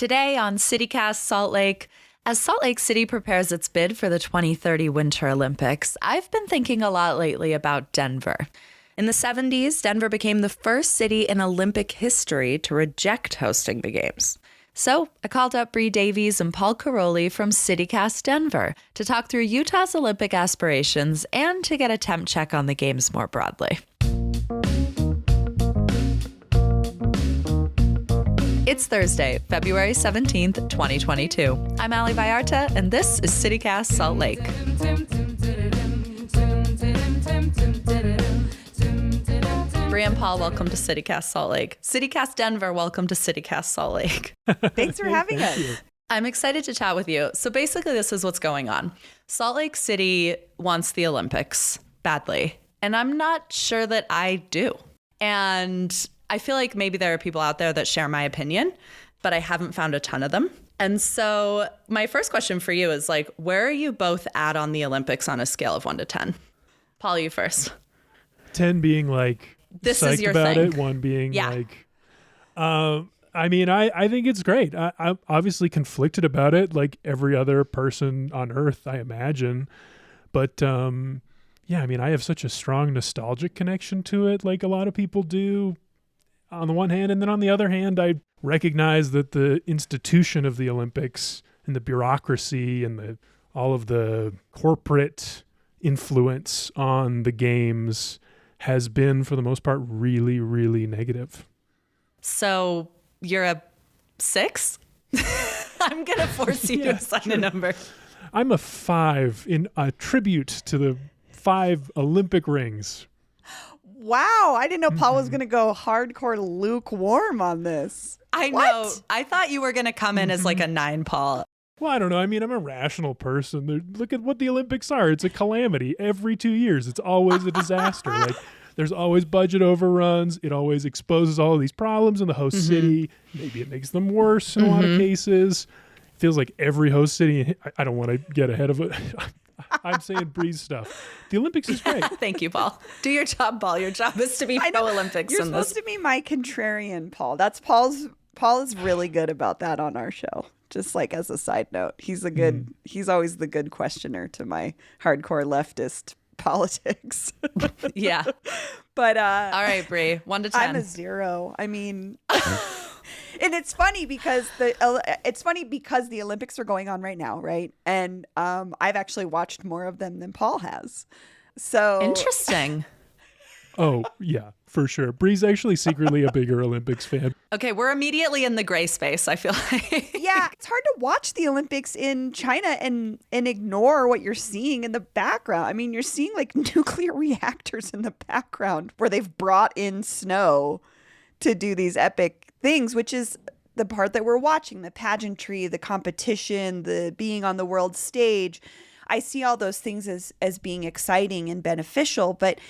Today on CityCast Salt Lake, as Salt Lake City prepares its bid for the 2030 Winter Olympics, I've been thinking a lot lately about Denver. In the 70s, Denver became the first city in Olympic history to reject hosting the games. So I called up Bree Davies and Paul Caroli from CityCast Denver to talk through Utah's Olympic aspirations and to get a temp check on the games more broadly. It's Thursday, February 17th, 2022. I'm Ali Vallarta, and this is CityCast Salt Lake. Bree and Paul, welcome to CityCast Salt Lake. CityCast Denver, welcome to CityCast Salt Lake. Thanks for having us. I'm excited to chat with you. So basically, this is what's going on. Salt Lake City wants the Olympics badly, and I'm not sure that I do. And I feel like maybe there are people out there that share my opinion, but I haven't found a ton of them. And so my first question for you is where are you both at on the Olympics on a scale of 1 to 10? Paul, you first. 10 being this psyched is your about thing. it. 1 being Yeah. I think it's great. I'm obviously conflicted about it, like every other person on earth, I imagine. But I have such a strong nostalgic connection to it, like a lot of people do on the one hand. And then on the other hand, I recognize that the institution of the Olympics and the bureaucracy and all of the corporate influence on the games has been, for the most part, really, really negative. So you're a 6? I'm going to force you to assign a number. I'm a 5 in a tribute to the 5 Olympic rings. Wow, I didn't know Paul was going to go hardcore lukewarm on this. I know. I thought you were going to come in as a 9, Paul. Well, I don't know. I mean, I'm a rational person. Look at what the Olympics are. It's a calamity. Every 2 years, it's always a disaster. There's always budget overruns. It always exposes all of these problems in the host city. Maybe it makes them worse in a lot of cases. It feels like every host city, I don't want to get ahead of it. I'm saying Bree's stuff. The Olympics is great. Thank you, Paul. Do your job, Paul. Your job is to be pro-Olympics. You're supposed to be my contrarian, Paul. Paul is really good about that on our show. Just as a side note, he's always the good questioner to my hardcore leftist politics. Yeah. But all right, Bree, 1 to 10. I'm a 0. I mean, and it's funny because the Olympics are going on right now, right? And I've actually watched more of them than Paul has. So interesting. Oh, yeah, for sure. Bree's actually secretly a bigger Olympics fan. Okay, we're immediately in the gray space, I feel like. Yeah, it's hard to watch the Olympics in China and ignore what you're seeing in the background. I mean, you're seeing nuclear reactors in the background where they've brought in snow to do these epic things, which is the part that we're watching, the pageantry, the competition, the being on the world stage. I see all those things as being exciting and beneficial, but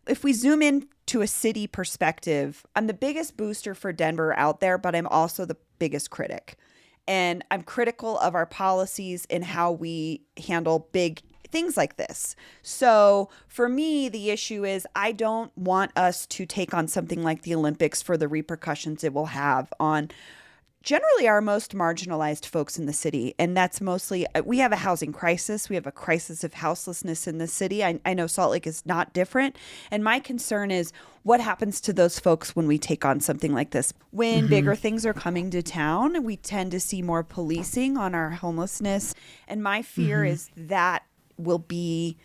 if we zoom in to a city perspective, I'm the biggest booster for Denver out there, but I'm also the biggest critic. And I'm critical of our policies and how we handle big things like this. So for me, the issue is I don't want us to take on something like the Olympics for the repercussions it will have on generally our most marginalized folks in the city. And that's mostly, we have a housing crisis. We have a crisis of houselessness in the city. I know Salt Lake is not different. And my concern is what happens to those folks when we take on something like this? When bigger things are coming to town, we tend to see more policing on our homelessness. And my fear is that will be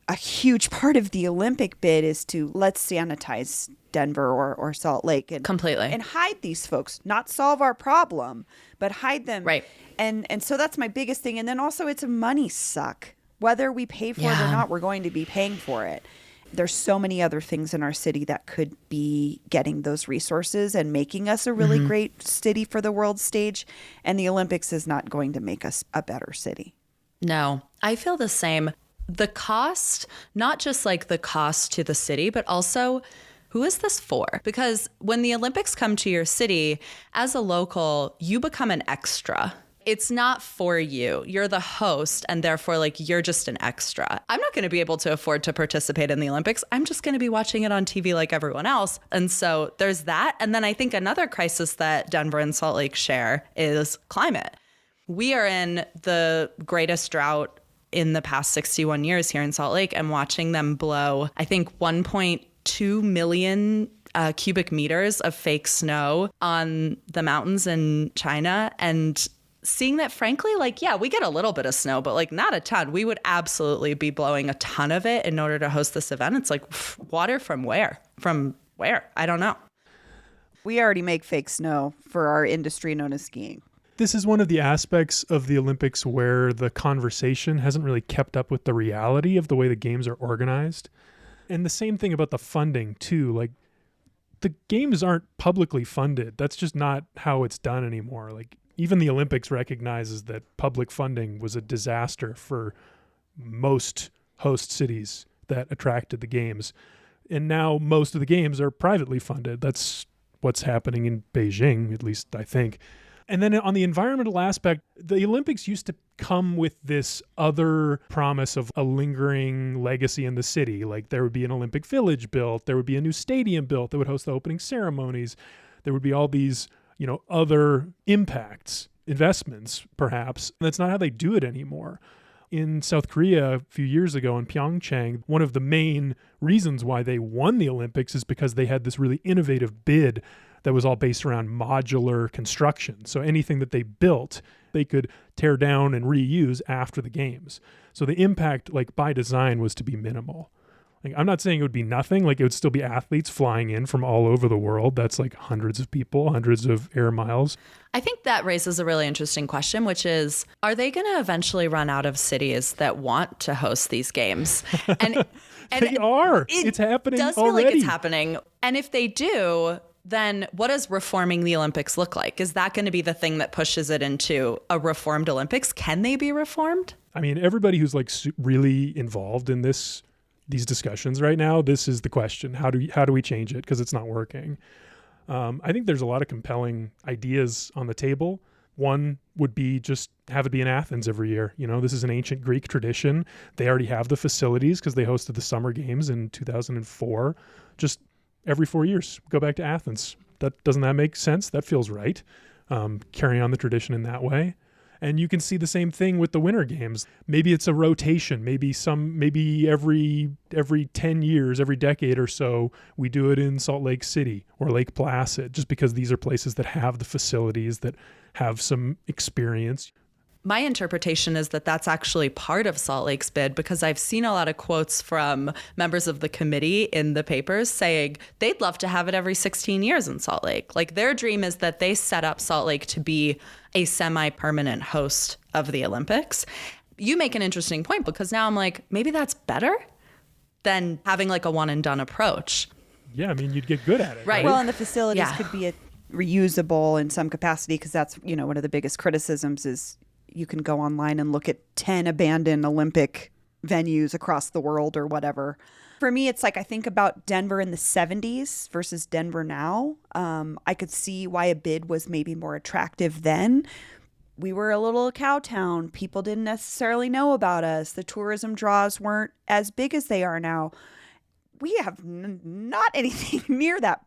a huge part of the Olympic bid is to let's sanitize Denver or Salt Lake and completely and hide these folks, not solve our problem, but hide them. Right. And so that's my biggest thing. And then also it's a money suck. Whether we pay for it or not, we're going to be paying for it. There's so many other things in our city that could be getting those resources and making us a really great city for the world stage. And the Olympics is not going to make us a better city. No, I feel the same. The cost, not just the cost to the city, but also who is this for? Because when the Olympics come to your city, as a local, you become an extra. It's not for you. You're the host, and therefore, like, you're just an extra. I'm not going to be able to afford to participate in the Olympics. I'm just going to be watching it on TV like everyone else. And so there's that. And then I think another crisis that Denver and Salt Lake share is climate. We are in the greatest drought in the past 61 years here in Salt Lake, and watching them blow, I think, 1.2 million cubic meters of fake snow on the mountains in China. And seeing that, frankly, like, yeah, we get a little bit of snow, but like not a ton. We would absolutely be blowing a ton of it in order to host this event. It's like, water from where? From where? I don't know. We already make fake snow for our industry known as skiing. This is one of the aspects of the Olympics where the conversation hasn't really kept up with the reality of the way the games are organized. And the same thing about the funding too. Like, the games aren't publicly funded. That's just not how it's done anymore. Like, even the Olympics recognizes that public funding was a disaster for most host cities that attracted the games. And now most of the games are privately funded. That's what's happening in Beijing, at least I think. And then on the environmental aspect, the Olympics used to come with this other promise of a lingering legacy in the city. Like, there would be an Olympic village built, there would be a new stadium built that would host the opening ceremonies. There would be all these, other impacts, investments, perhaps. And that's not how they do it anymore. In South Korea a few years ago in Pyeongchang, one of the main reasons why they won the Olympics is because they had this really innovative bid that was all based around modular construction. So anything that they built, they could tear down and reuse after the games. So the impact, like, by design, was to be minimal. Like, I'm not saying it would be nothing. Like, it would still be athletes flying in from all over the world. That's like hundreds of people, hundreds of air miles. I think that raises a really interesting question, which is, are they going to eventually run out of cities that want to host these games? And they are. It's happening already. It does feel like it's happening. And if they do, then what does reforming the Olympics look like? Is that going to be the thing that pushes it into a reformed Olympics? Can they be reformed? I mean, everybody who's like really involved in these discussions right now, this is the question. How do we change it? Because it's not working. I think there's a lot of compelling ideas on the table. One would be just have it be in Athens every year. This is an ancient Greek tradition. They already have the facilities because they hosted the Summer Games in 2004. Just every 4 years, go back to Athens. Doesn't that make sense? That feels right. Carry on the tradition in that way. And you can see the same thing with the Winter Games. Maybe it's a rotation. Maybe every 10 years, every decade or so, we do it in Salt Lake City or Lake Placid, just because these are places that have the facilities, that have some experience. My interpretation is that that's actually part of Salt Lake's bid, because I've seen a lot of quotes from members of the committee in the papers saying they'd love to have it every 16 years in Salt Lake. Like, their dream is that they set up Salt Lake to be a semi-permanent host of the Olympics. You make an interesting point, because now I'm like, maybe that's better than having like a one and done approach. Yeah, I mean, you'd get good at it. Right. Well, and the facilities could be reusable in some capacity, because that's, one of the biggest criticisms is you can go online and look at 10 abandoned Olympic venues across the world or whatever. For me, it's like I think about Denver in the 70s versus Denver now. I could see why a bid was maybe more attractive then. We were a little cow town. People didn't necessarily know about us. The tourism draws weren't as big as they are now. We have not anything near that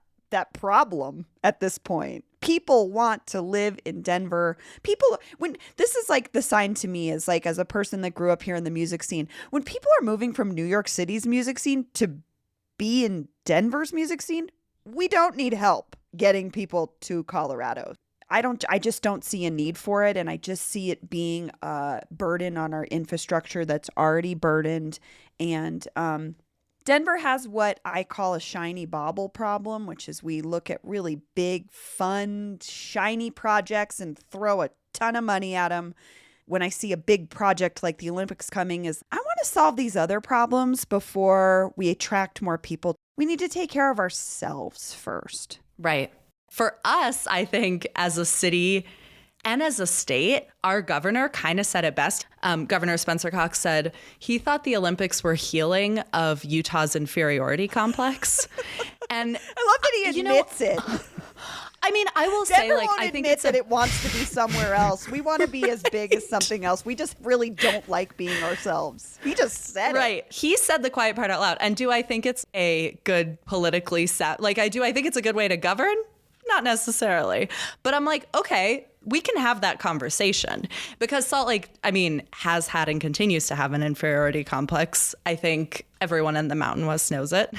problem at this point. People want to live in Denver. This is like the sign to me, is like, as a person that grew up here in the music scene, when people are moving from New York City's music scene to be in Denver's music scene, we don't need help getting people to Colorado. I just don't see a need for it. And I just see it being a burden on our infrastructure that's already burdened. And, Denver has what I call a shiny bauble problem, which is we look at really big, fun, shiny projects and throw a ton of money at them. When I see a big project like the Olympics coming, is I want to solve these other problems before we attract more people. We need to take care of ourselves first. Right. For us, I think, as a city and as a state, our governor kind of said it best. Governor Spencer Cox said he thought the Olympics were healing of Utah's inferiority complex. And I love that he admits it. I mean, I will Denver say, like, won't I think admit that it wants to be somewhere else. We want to be as big as something else. We just really don't like being ourselves. He just said it. Right. He said the quiet part out loud. And do I think it's a good politically like I think it's a good way to govern? Not necessarily. But I'm like, okay, we can have that conversation because Salt Lake, I mean, has had and continues to have an inferiority complex. I think everyone in the Mountain West knows it.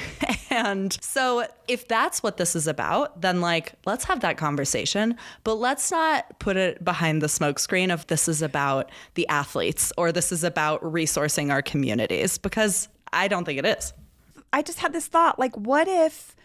And so if that's what this is about, then like, let's have that conversation, but let's not put it behind the smokescreen of this is about the athletes or this is about resourcing our communities, because I don't think it is. I just had this thought, like, what if,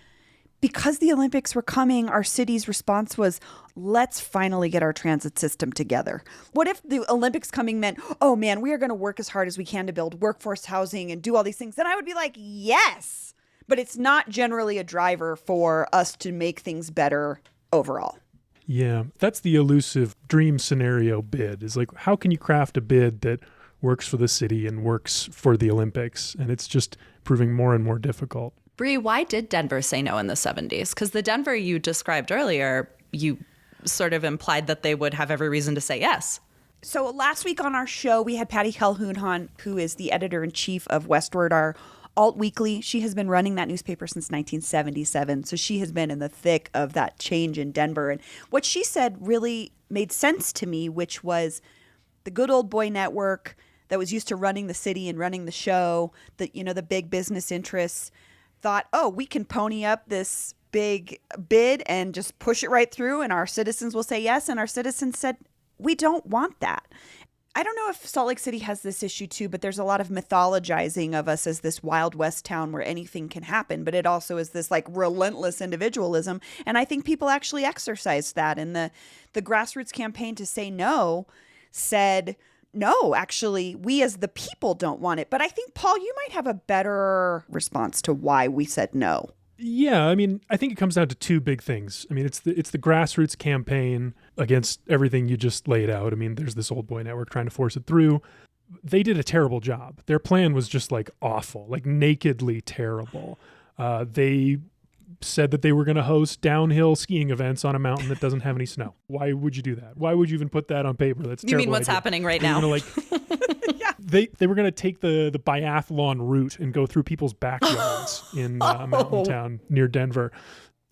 because the Olympics were coming, our city's response was, let's finally get our transit system together? What if the Olympics coming meant, oh man, we are going to work as hard as we can to build workforce housing and do all these things? Then I would be like, yes. But it's not generally a driver for us to make things better overall. Yeah, that's the elusive dream scenario bid, is like, how can you craft a bid that works for the city and works for the Olympics? And it's just proving more and more difficult. Bree, why did Denver say no in the 70s? Because the Denver you described earlier, you sort of implied that they would have every reason to say yes. So last week on our show, we had Patty Calhoun on, who is the editor-in-chief of Westward, our alt weekly. She has been running that newspaper since 1977. So she has been in the thick of that change in Denver. And what she said really made sense to me, which was the good old boy network that was used to running the city and running the show, the big business interests, thought, oh, we can pony up this big bid and just push it right through and our citizens will say yes. And our citizens said, we don't want that. I don't know if Salt Lake City has this issue too, but there's a lot of mythologizing of us as this Wild West town where anything can happen. But it also is this like relentless individualism. And I think people actually exercised that. And the grassroots campaign to say no said, no, actually, we as the people don't want it. But I think, Paul, you might have a better response to why we said no. Yeah, I mean, I think it comes down to two big things. I mean, it's the grassroots campaign against everything you just laid out. I mean, there's this old boy network trying to force it through. They did a terrible job. Their plan was just like awful, like nakedly terrible. They said that they were going to host downhill skiing events on a mountain that doesn't have any snow. Why would you do that? Why would you even put that on paper? That's a terrible. You mean what's idea. happening right now? Yeah. They were going to take the biathlon route and go through people's backyards in a mountain town near Denver.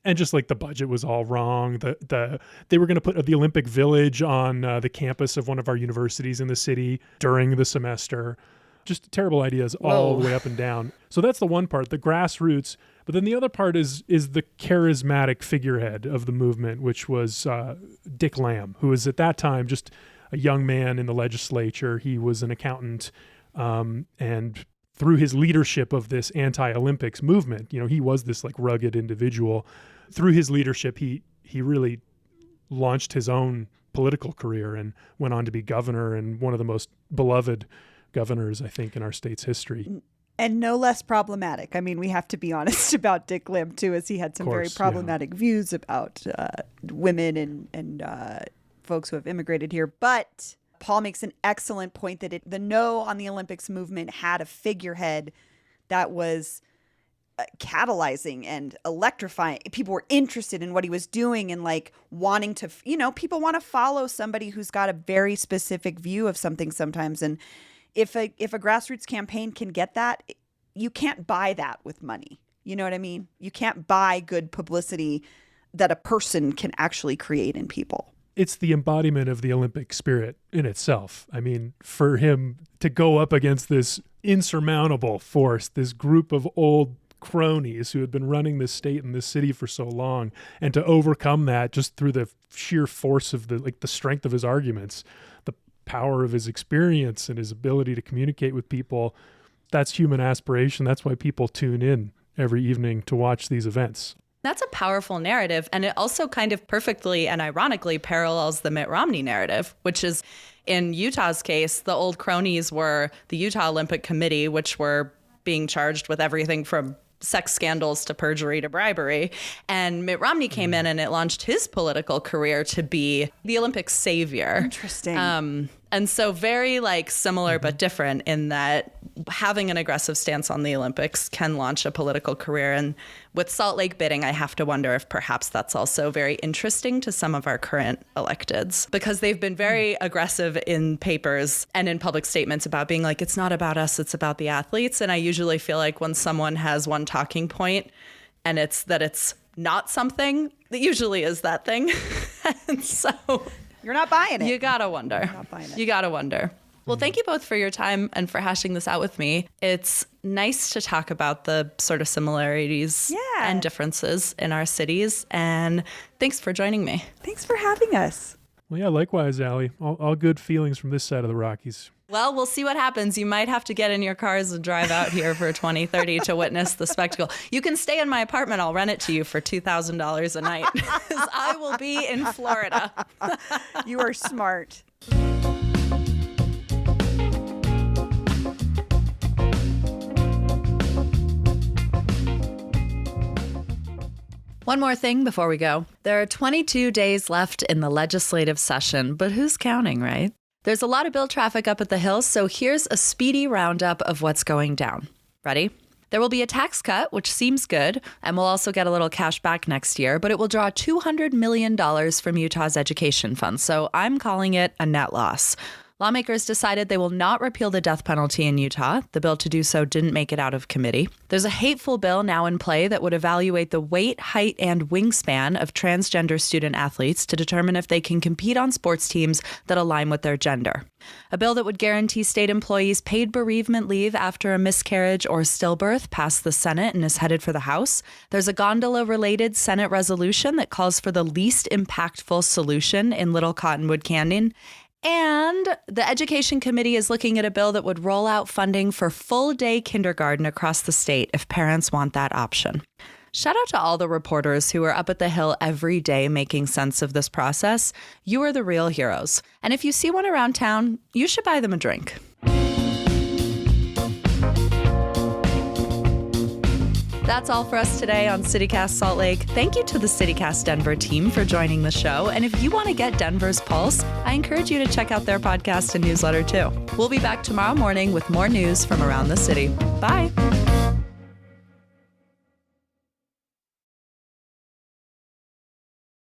And just like the budget was all wrong. They were going to put the Olympic Village on the campus of one of our universities in the city during the semester. Just terrible ideas all the way up and down. So that's the one part, the grassroots. But then the other part is the charismatic figurehead of the movement, which was Dick Lamb, who was at that time just a young man in the legislature. He was an accountant, and through his leadership of this anti-Olympics movement, he was this like rugged individual. Through his leadership, he really launched his own political career and went on to be governor and one of the most beloved governors, I think, in our state's history. And no less problematic. I mean, we have to be honest about Dick Lamb, too, as he had some very problematic views about women and folks who have immigrated here. But Paul makes an excellent point that the no on the Olympics movement had a figurehead that was catalyzing and electrifying. People were interested in what he was doing and like wanting to, people want to follow somebody who's got a very specific view of something sometimes. And if a grassroots campaign can get that, you can't buy that with money. You know what I mean? You can't buy good publicity that a person can actually create in people. It's the embodiment of the Olympic spirit in itself. I mean, for him to go up against this insurmountable force, this group of old cronies who had been running this state and this city for so long, and to overcome that just through the sheer force of the strength of his arguments, the power of his experience and his ability to communicate with people, that's human aspiration. That's why people tune in every evening to watch these events. That's a powerful narrative. And it also kind of perfectly and ironically parallels the Mitt Romney narrative, which is, in Utah's case, the old cronies were the Utah Olympic Committee, which were being charged with everything from sex scandals to perjury to bribery. And Mitt Romney came in and it launched his political career to be the Olympic savior. Interesting. And so very similar but different in that having an aggressive stance on the Olympics can launch a political career. And with Salt Lake bidding, I have to wonder if perhaps that's also very interesting to some of our current electeds, because they've been very aggressive in papers and in public statements about being like, it's not about us, it's about the athletes. And I usually feel like when someone has one talking point and it's that it's not something, that usually is that thing. And so You're not buying it. you gotta wonder. You're not buying it. You gotta wonder. Well, thank you both for your time and for hashing this out with me. It's nice to talk about the sort of similarities and differences in our cities. And thanks for joining me. Thanks for having us. Well, yeah, likewise, Allie. All good feelings from this side of the Rockies. Well, we'll see what happens. You might have to get in your cars and drive out here for 2030 to witness the spectacle. You can stay in my apartment. I'll rent it to you for $2,000 a night, because I will be in Florida. You are smart. One more thing before we go. There are 22 days left in the legislative session, but who's counting, right? There's a lot of bill traffic up at the Hill, so here's a speedy roundup of what's going down. Ready? There will be a tax cut, which seems good, and we'll also get a little cash back next year, but it will draw $200 million from Utah's education fund, so I'm calling it a net loss. Lawmakers decided they will not repeal the death penalty in Utah. The bill to do so didn't make it out of committee. There's a hateful bill now in play that would evaluate the weight, height, and wingspan of transgender student athletes to determine if they can compete on sports teams that align with their gender. A bill that would guarantee state employees paid bereavement leave after a miscarriage or stillbirth passed the Senate and is headed for the House. There's a gondola-related Senate resolution that calls for the least impactful solution in Little Cottonwood Canyon. And the Education Committee is looking at a bill that would roll out funding for full-day kindergarten across the state if parents want that option. Shout out to all the reporters who are up at the Hill every day making sense of this process. You are the real heroes. And if you see one around town, you should buy them a drink. That's all for us today on CityCast Salt Lake. Thank you to the CityCast Denver team for joining the show. And if you want to get Denver's pulse, I encourage you to check out their podcast and newsletter too. We'll be back tomorrow morning with more news from around the city. Bye.